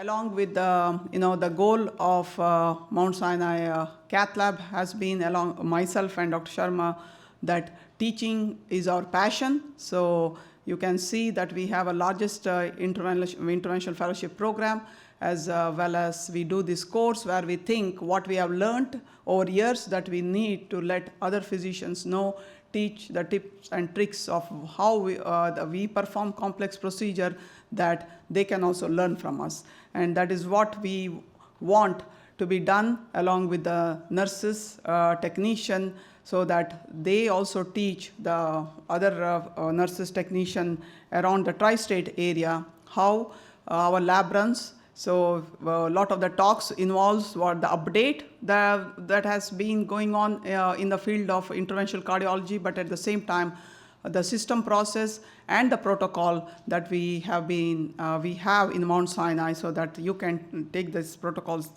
Along with the goal of Mount Sinai Cath Lab has been along myself and Dr. Sharma that teaching is our passion. So you can see that we have a largest interventional fellowship program, as well as we do this course where we think what we have learned over years that we need to let other physicians know, teach the tips and tricks of how we perform complex procedure that they can also learn from us. And that is what we want to be done along with the nurses, technician, so that they also teach the other nurses, technician around the tri-state area how our lab runs. So a lot of the talks involves what the update that has been going on in the field of interventional cardiology, but at the same time, the system process and the protocol that we have in Mount Sinai, so that you can take these protocols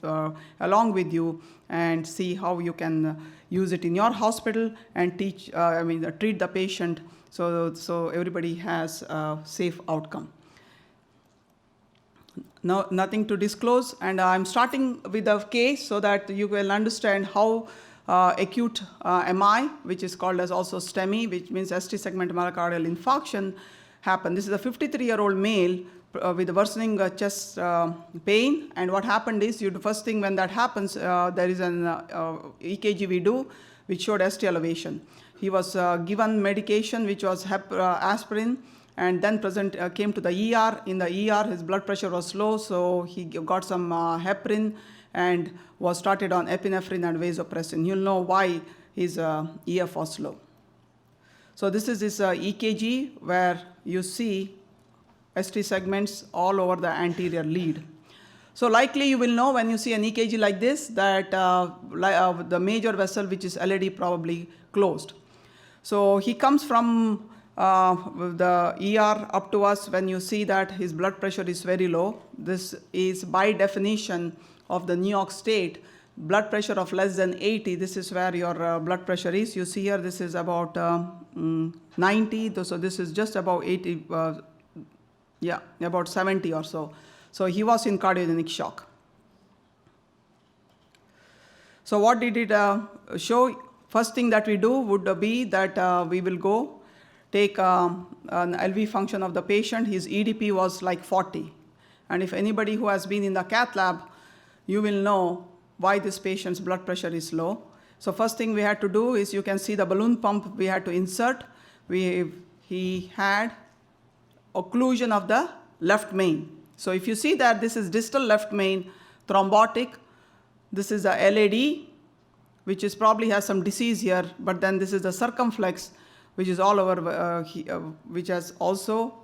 along with you and see how you can use it in your hospital and treat the patient so everybody has a safe outcome. No, nothing to disclose, and I'm starting with a case so that you will understand how acute MI, which is called as also STEMI, which means ST segment myocardial infarction, happened. This is a 53-year-old male with worsening chest pain, and what happened is, the first thing when that happens, there is an EKG we do, which showed ST elevation. He was given medication, which was aspirin, and then came to the ER. In the ER, his blood pressure was low, so he got some heparin and was started on epinephrine and vasopressin. You'll know why his EF was low. So this is his EKG, where you see ST segments all over the anterior lead. So likely you will know when you see an EKG like this that the major vessel, which is LAD, probably closed. So he comes from the ER up to us. When you see that his blood pressure is very low, this is by definition of the New York State, blood pressure of less than 80, this is where your blood pressure is. You see here, this is about 90, so this is just about 80, about 70 or so. So he was in cardiogenic shock. So what did it show? First thing that we do would be that we will go take an LV function of the patient. His EDP was like 40. And if anybody who has been in the cath lab, you will know why this patient's blood pressure is low. So first thing we had to do is, you can see the balloon pump we had to insert. He had occlusion of the left main. So if you see that this is distal left main thrombotic, this is the LAD, which is probably has some disease here, but then this is the circumflex, which is all over, which has also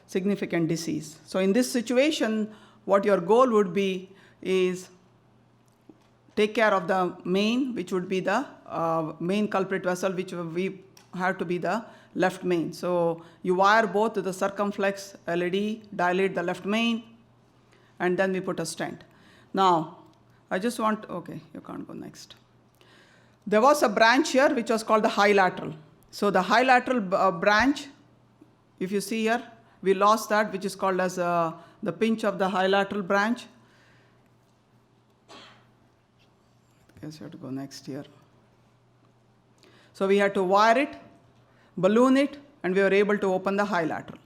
significant disease. So in this situation, what your goal would be is take care of the main, which would be the main culprit vessel, which we have to be the left main. So you wire both the circumflex, LAD, dilate the left main, and then we put a stent. Now, I just want, okay, you can't go next. There was a branch here which was called the high lateral. So the high lateral branch, if you see here, we lost that, which is called as the pinch of the high lateral branch. I guess you have to go next here. So we had to wire it, balloon it, and we were able to open the high lateral.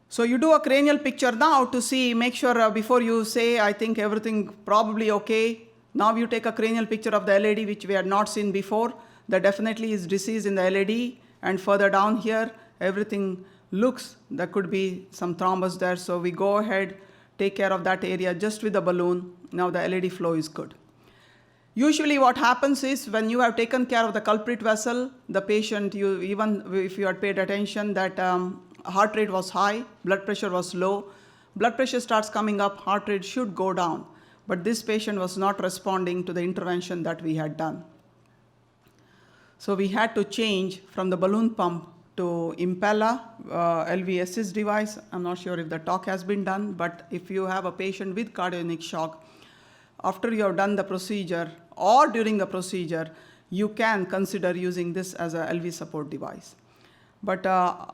So you do a cranial picture now to see, make sure before you say, I think everything probably okay. Now you take a cranial picture of the LAD, which we had not seen before. There definitely is disease in the LAD, and further down here, everything looks, there could be some thrombus there. So we go ahead, take care of that area just with the balloon. Now the LAD flow is good. Usually what happens is, when you have taken care of the culprit vessel, the patient, even if you had paid attention, that heart rate was high, blood pressure was low, blood pressure starts coming up, heart rate should go down. But this patient was not responding to the intervention that we had done. So we had to change from the balloon pump to Impella LV assist device. I'm not sure if the talk has been done, but if you have a patient with cardiogenic shock, after you have done the procedure or during the procedure, you can consider using this as a LV support device. But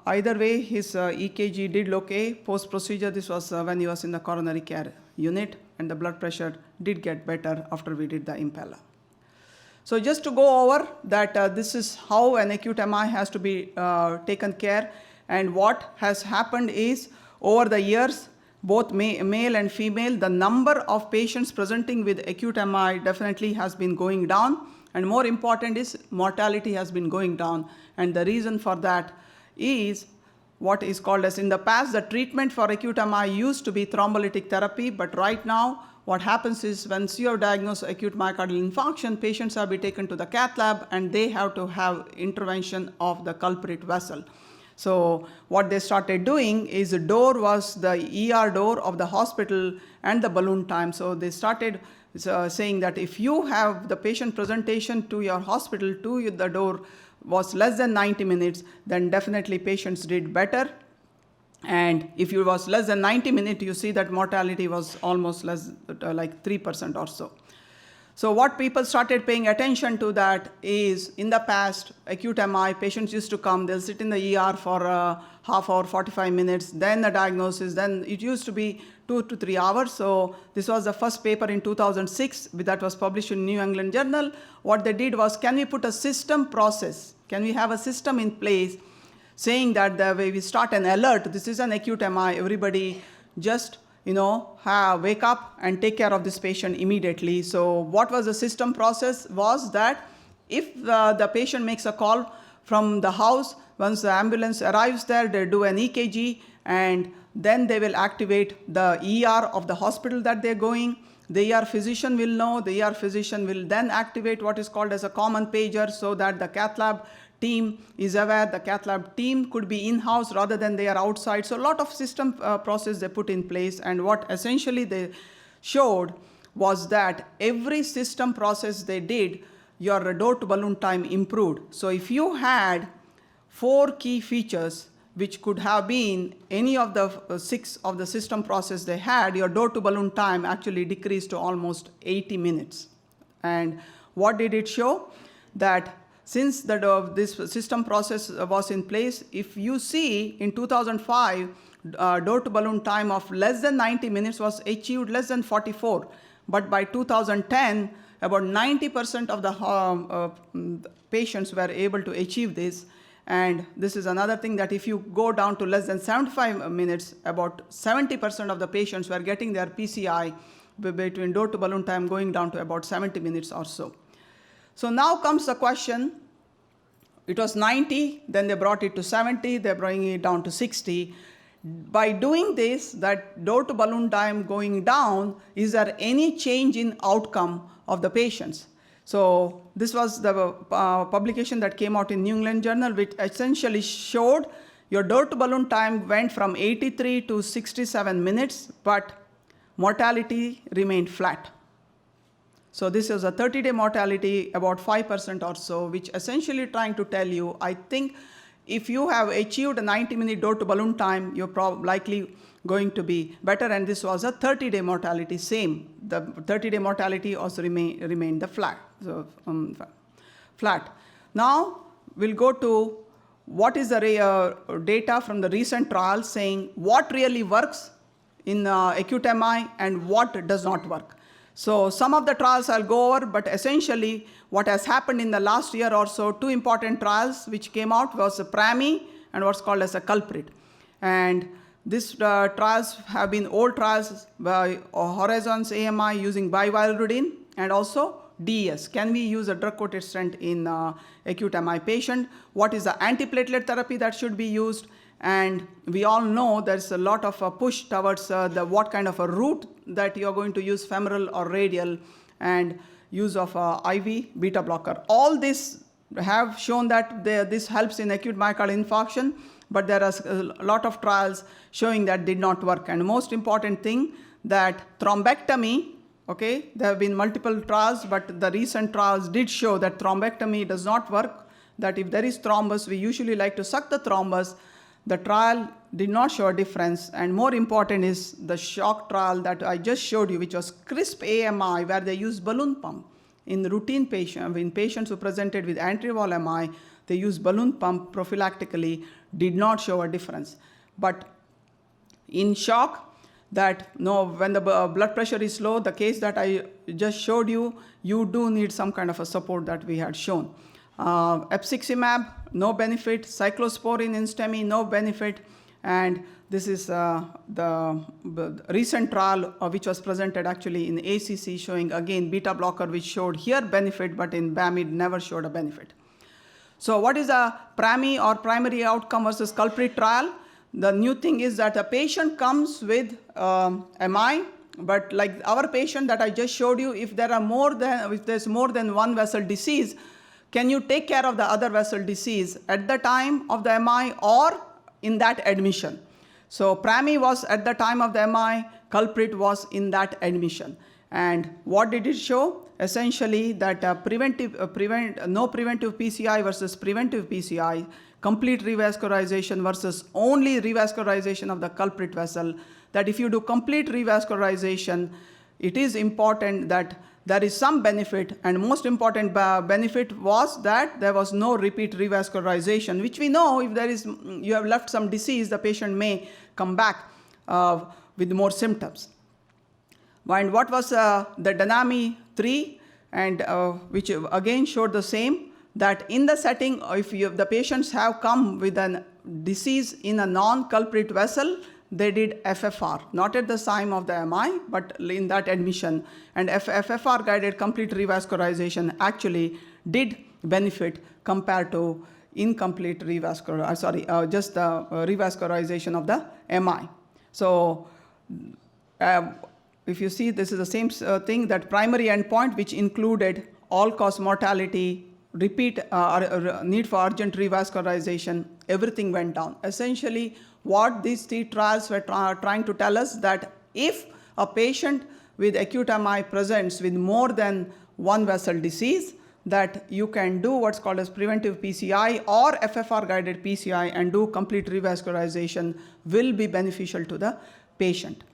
either way, his EKG did okay. Post-procedure, this was when he was in the coronary care unit, and the blood pressure did get better after we did the impeller. So just to go over that this is how an acute MI has to be taken care, and what has happened is over the years, both male and female, the number of patients presenting with acute MI definitely has been going down, and more important is mortality has been going down. And the reason for that is what is called as, in the past, the treatment for acute MI used to be thrombolytic therapy, but right now what happens is once you have diagnosed acute myocardial infarction, patients have been taken to the Cath lab and they have to have intervention of the culprit vessel. So what they started doing is the door was the ER door of the hospital and the balloon time. So they started saying that if you have the patient presentation to your hospital to the door was less than 90 minutes, then definitely patients did better. And if it was less than 90 minutes, you see that mortality was almost less, like 3% or so. So what people started paying attention to that is, in the past, acute MI, patients used to come, they'll sit in the ER for a half hour, 45 minutes, then the diagnosis, then it used to be 2 to 3 hours. So this was the first paper in 2006 that was published in New England Journal. What they did was, can we put a system process? Can we have a system in place saying that the way we start an alert, this is an acute MI, everybody just wake up and take care of this patient immediately. So what was the system process was that if the patient makes a call from the house, once the ambulance arrives there, they do an EKG, and then they will activate the ER of the hospital that they're going. The ER physician will know. The ER physician will then activate what is called as a common pager, so that the Cath lab team is aware. The Cath lab team could be in-house rather than they are outside. So a lot of system process they put in place, and what essentially they showed was that every system process they did, your door to balloon time improved. So if you had 4 key features, which could have been any of the 6 of the system process they had, your door to balloon time actually decreased to almost 80 minutes. And what did it show? That since this system process was in place, if you see in 2005, door to balloon time of less than 90 minutes was achieved less than 44. But by 2010, about 90% of the patients were able to achieve this. And this is another thing, that if you go down to less than 75 minutes, about 70% of the patients were getting their PCI between door to balloon time going down to about 70 minutes or so. So now comes the question, it was 90, then they brought it to 70, they're bringing it down to 60. By doing this, that door to balloon time going down, is there any change in outcome of the patients? So this was the publication that came out in New England Journal, which essentially showed your door to balloon time went from 83 to 67 minutes, but mortality remained flat. So this is a 30-day mortality, about 5% or so, which essentially trying to tell you, I think if you have achieved a 90-minute door to balloon time, you're likely going to be better. And this was a 30-day mortality, same. The 30-day mortality also remained the flat. So, flat. Now we'll go to what is the data from the recent trials saying what really works in acute MI and what does not work. So some of the trials I'll go over, but essentially what has happened in the last year or so, 2 important trials which came out was a PRAMI and what's called as a culprit. And these trials have been old trials by Horizons AMI using bivalirudin and also DES. Can we use a drug-coated stent in acute MI patient? What is the antiplatelet therapy that should be used? And we all know there's a lot of push towards what kind of a route that you're going to use, femoral or radial, and use of IV beta blocker. All this have shown that this helps in acute myocardial infarction, but there are a lot of trials showing that did not work. And most important thing, that thrombectomy, okay, there have been multiple trials, but the recent trials did show that thrombectomy does not work, that if there is thrombus, we usually like to suck the thrombus. The trial did not show a difference, and more important is the shock trial that I just showed you, which was CRISP AMI, where they used balloon pump in routine patients, in patients who presented with anterior wall MI. they use balloon pump prophylactically, did not show a difference. But in shock, that no, when the blood pressure is low, the case that I just showed you, you do need some kind of a support that we had shown. Epciximab, no benefit. Cyclosporin in STEMI, no benefit. And this is the recent trial which was presented actually in ACC, showing again beta blocker, which showed here benefit, but in BAMID never showed a benefit. So what is a PRAMI or primary outcome versus culprit trial? The new thing is that a patient comes with MI, but like our patient that I just showed you, if there's more than one vessel disease, can you take care of the other vessel disease at the time of the MI or in that admission? So PRAMI was at the time of the MI, culprit was in that admission. And what did it show? Essentially that no preventive PCI versus preventive PCI, complete revascularization versus only revascularization of the culprit vessel, that if you do complete revascularization, it is important that there is some benefit, and most important benefit was that there was no repeat revascularization, which we know if there is, you have left some disease, the patient may come back with more symptoms. And what was the DYNAMI 3, and which again showed the same, that in the setting, if the patients have come with a disease in a non-culprit vessel, they did FFR, not at the time of the MI, but in that admission. And FFR-guided complete revascularization actually did benefit compared to incomplete revascularization, just the revascularization of the MI. So if you see, this is the same thing, that primary endpoint, which included all-cause mortality, repeat need for urgent revascularization, everything went down. Essentially, what these 3 trials were trying to tell us, that if a patient with acute MI presents with more than one vessel disease, that you can do what's called as preventive PCI or FFR-guided PCI and do complete revascularization will be beneficial to the patient.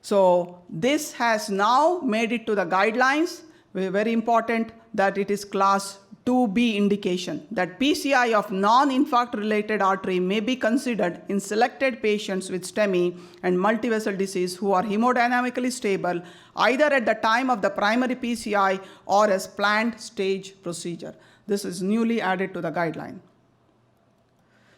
So this has now made it to the guidelines. Very important that it is class 2B indication, that PCI of non-infarct related artery may be considered in selected patients with STEMI and multivessel disease who are hemodynamically stable, either at the time of the primary PCI or as planned stage procedure. This is newly added to the guideline.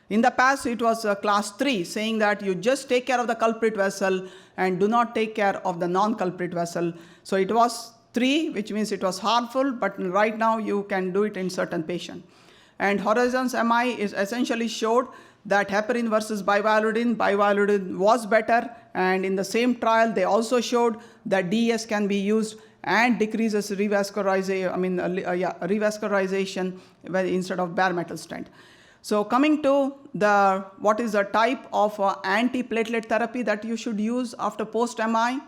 In the past, it was class 3, saying that you just take care of the culprit vessel and do not take care of the non-culprit vessel. So it was 3, which means it was harmful, but right now you can do it in certain patients. And Horizons MI is essentially showed that heparin versus bivalirudin was better, and in the same trial they also showed that DES can be used and decreases revascularization instead of bare metal stent. So coming to what is the type of antiplatelet therapy that you should use after post-MI,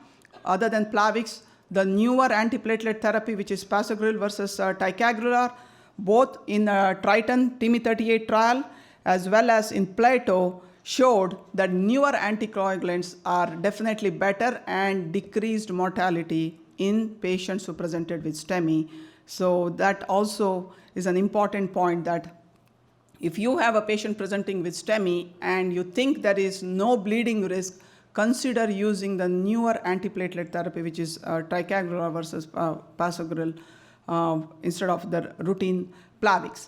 other than Plavix, the newer antiplatelet therapy, which is Prasugrel versus ticagrelor, both in Triton TIMI-38 trial as well as in Plato, showed that newer anticoagulants are definitely better and decreased mortality in patients who presented with STEMI. So that also is an important point, that if you have a patient presenting with STEMI and you think there is no bleeding risk, consider using the newer antiplatelet therapy, which is ticagrelor versus Prasugrel instead of the routine Plavix.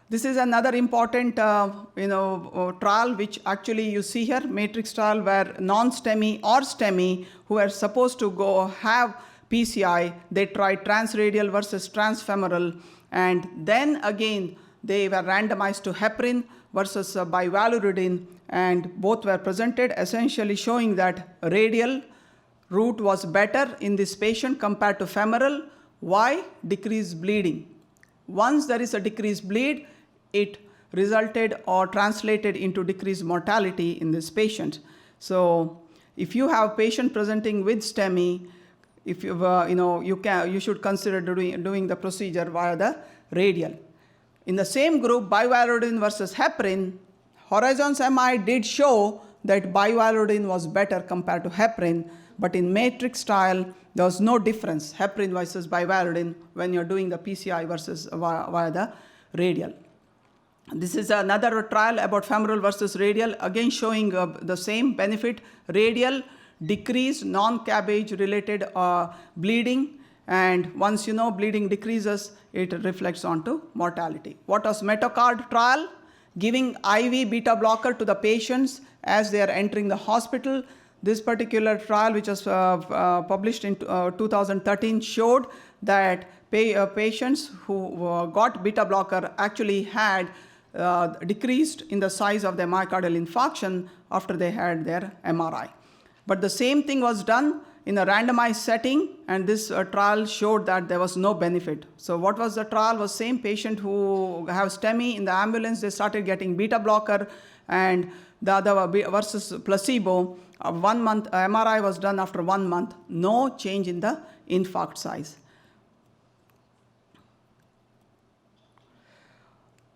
This is another important trial, which actually you see here, matrix trial, where non-STEMI or STEMI who are supposed to go have PCI, they tried transradial versus transfemoral, and then again they were randomized to heparin versus bivalirudin, and both were presented essentially showing that radial route was better in this patient compared to femoral. Why? Decreased bleeding. Once there is a decreased bleed, it resulted or translated into decreased mortality in this patient. So if you have patient presenting with STEMI, if you should consider doing the procedure via the radial. In the same group, bivalirudin versus heparin, Horizons MI did show that bivalirudin was better compared to heparin, but in matrix trial, there was no difference, heparin versus bivalirudin, when you're doing the PCI versus via the radial. This is another trial about femoral versus radial, again showing the same benefit. Radial decreased non-cabbage related bleeding, and once you know bleeding decreases, it reflects onto mortality. What was Metocard trial? Giving IV beta blocker to the patients as they are entering the hospital. This particular trial, which was published in 2013, showed that patients who got beta blocker actually had decreased in the size of their myocardial infarction after they had their MRI. But the same thing was done in a randomized setting, and this trial showed that there was no benefit. So what was the trial? Was same patient who have STEMI in the ambulance, they started getting beta blocker, and the other versus placebo. 1 month MRI was done after 1 month, no change in the infarct size.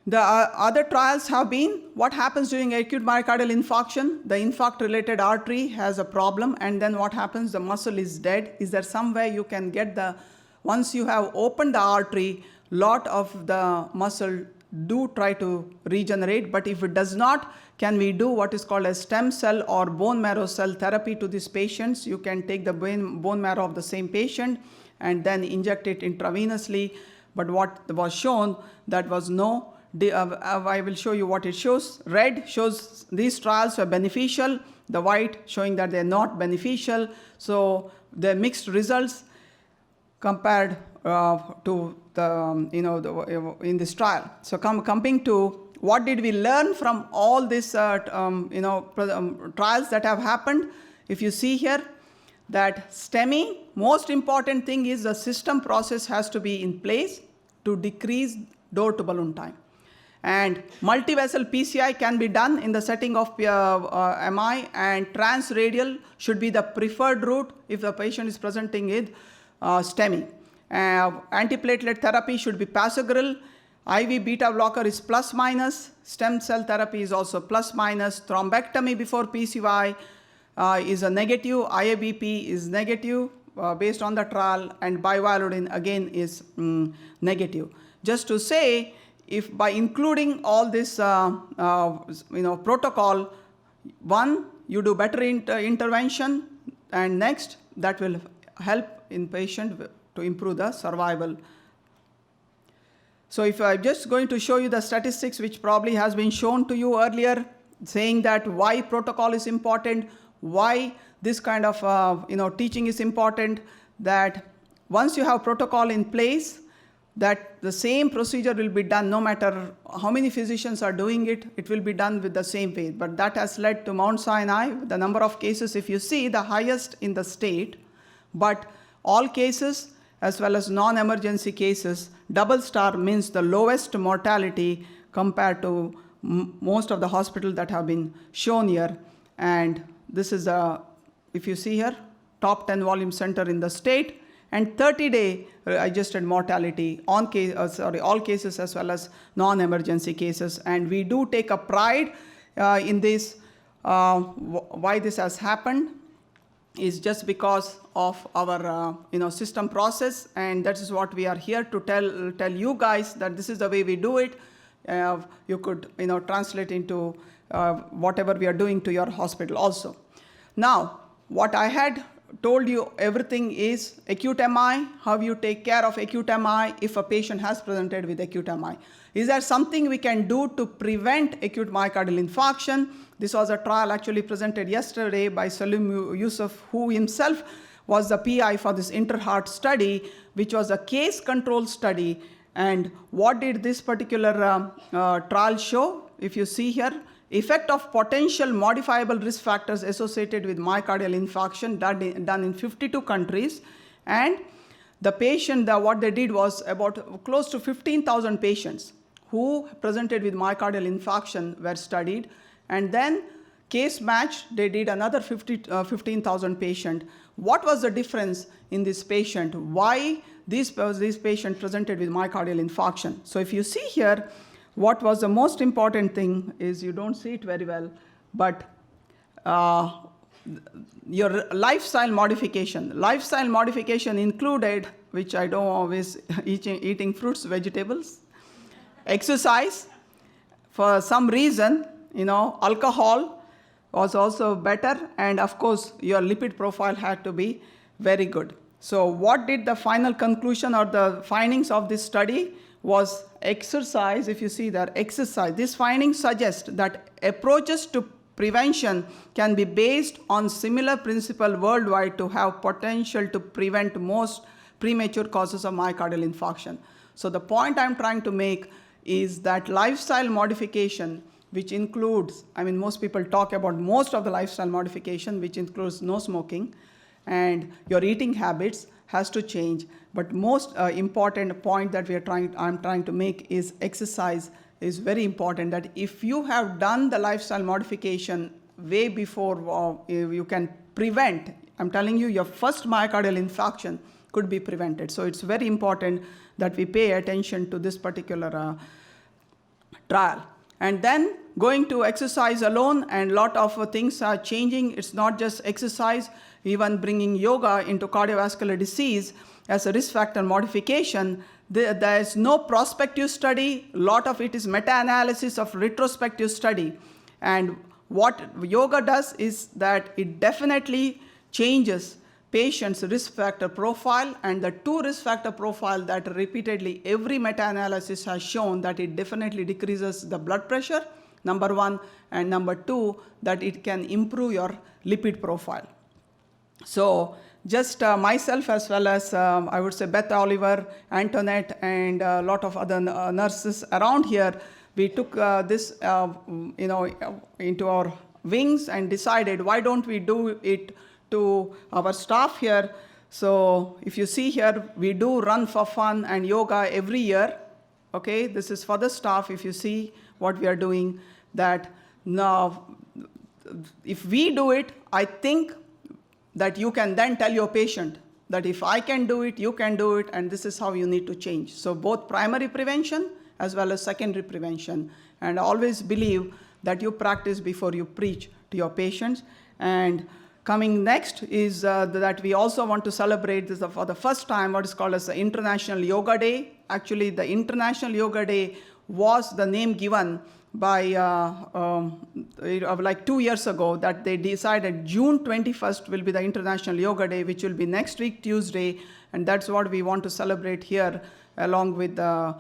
The other trials have been what happens during acute myocardial infarction. The infarct-related artery has a problem, and then what happens? The muscle is dead. Is there some way you can get the, once you have opened the artery, lot of the muscle do try to regenerate, but if it does not, can we do what is called a stem cell or bone marrow cell therapy to these patients? You can take the bone marrow of the same patient and then inject it intravenously, but what was shown, that was no. I will show you what it shows. Red shows these trials were beneficial, the white showing that they're not beneficial. So they're mixed results compared to the, in this trial. So coming to what did we learn from all these trials that have happened. If you see here that STEMI, most important thing is the system process has to be in place to decrease door to balloon time. And multi-vessel PCI can be done in the setting of MI, and transradial should be the preferred route if the patient is presenting with STEMI. Antiplatelet therapy should be Procedural. IV beta blocker is plus minus. Stem cell therapy is also plus minus. Thrombectomy before PCI is a negative. IABP is negative based on the trial, and bivalodin again is negative. Just to say, if by including all this protocol, one, you do better intervention, and next, that will help in patient to improve the survival. So if I'm just going to show you the statistics, which probably has been shown to you earlier, saying that why protocol is important, why this kind of teaching is important, that once you have protocol in place, that the same procedure will be done no matter how many physicians are doing it, it will be done with the same way. But that has led to Mount Sinai, the number of cases, if you see, the highest in the state, but all cases as well as non-emergency cases, double star means the lowest mortality compared to most of the hospitals that have been shown here. And this is if you see here, top 10 volume center in the state, and 30-day adjusted mortality on all cases as well as non-emergency cases. And we do take a pride in this. Why this has happened is just because of our system process, and that is what we are here to tell you guys, that this is the way we do it. You could translate into whatever we are doing to your hospital also. Now, what I had told you, everything is acute MI, how you take care of acute MI if a patient has presented with acute MI. Is there something we can do to prevent acute myocardial infarction? This was a trial actually presented yesterday by Salim Yusuf, who himself was the PI for this Interheart study, which was a case control study. And what did this particular trial show? If you see here, effect of potential modifiable risk factors associated with myocardial infarction done in 52 countries. And the patient, what they did was about close to 15,000 patients who presented with myocardial infarction were studied. And then case matched, they did another 15,000 patient. What was the difference in this patient? Why this patient presented with myocardial infarction? So if you see here, what was the most important thing is, you don't see it very well, but your lifestyle modification. Lifestyle modification included, which I don't always, eating fruits, vegetables, exercise, for some reason, alcohol was also better, and of course, your lipid profile had to be very good. So what did the final conclusion or the findings of this study was exercise. If you see that exercise, this finding suggests that approaches to prevention can be based on similar principle worldwide to have potential to prevent most premature causes of myocardial infarction. So the point I'm trying to make is that lifestyle modification, which includes, most people talk about most of the lifestyle modification, which includes no smoking, and your eating habits has to change. But most important point that I'm trying to make is exercise is very important. That if you have done the lifestyle modification way before, you can prevent. I'm telling you, your first myocardial infarction could be prevented. So it's very important that we pay attention to this particular trial. And then going to exercise alone, and a lot of things are changing. It's not just exercise, even bringing yoga into cardiovascular disease as a risk factor modification. There is no prospective study. A lot of it is meta-analysis of retrospective study. And what yoga does is that it definitely changes patient's risk factor profile, and the two risk factor profile that repeatedly every meta-analysis has shown that it definitely decreases the blood pressure, number one, and number two, that it can improve your lipid profile. So just myself, as well as I would say Beth Oliver, Antoinette, and a lot of other nurses around here, we took this into our wings and decided, why don't we do it to our staff here. So if you see here, we do run for fun and yoga every year. Okay, this is for the staff. If you see what we are doing, that now if we do it, I think that you can then tell your patient that if I can do it, you can do it, and this is how you need to change. So both primary prevention as well as secondary prevention. And I always believe that you practice before you preach to your patients. And coming next is that we also want to celebrate this for the first time what is called as the International Yoga Day. Actually, the International Yoga Day was the name given by like 2 years ago, that they decided June 21st will be the International Yoga Day, which will be next week, Tuesday. And that's what we want to celebrate here, along with some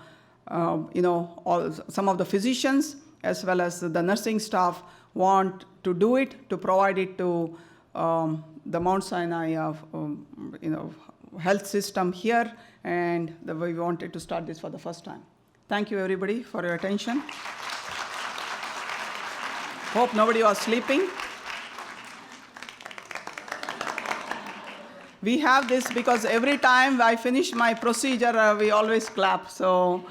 of the physicians as well as the nursing staff want to do it, to provide it to the Mount Sinai health system here, and we wanted to start this for the first time. Thank you, everybody, for your attention. Hope nobody was sleeping. We have this because every time I finish my procedure, we always clap. So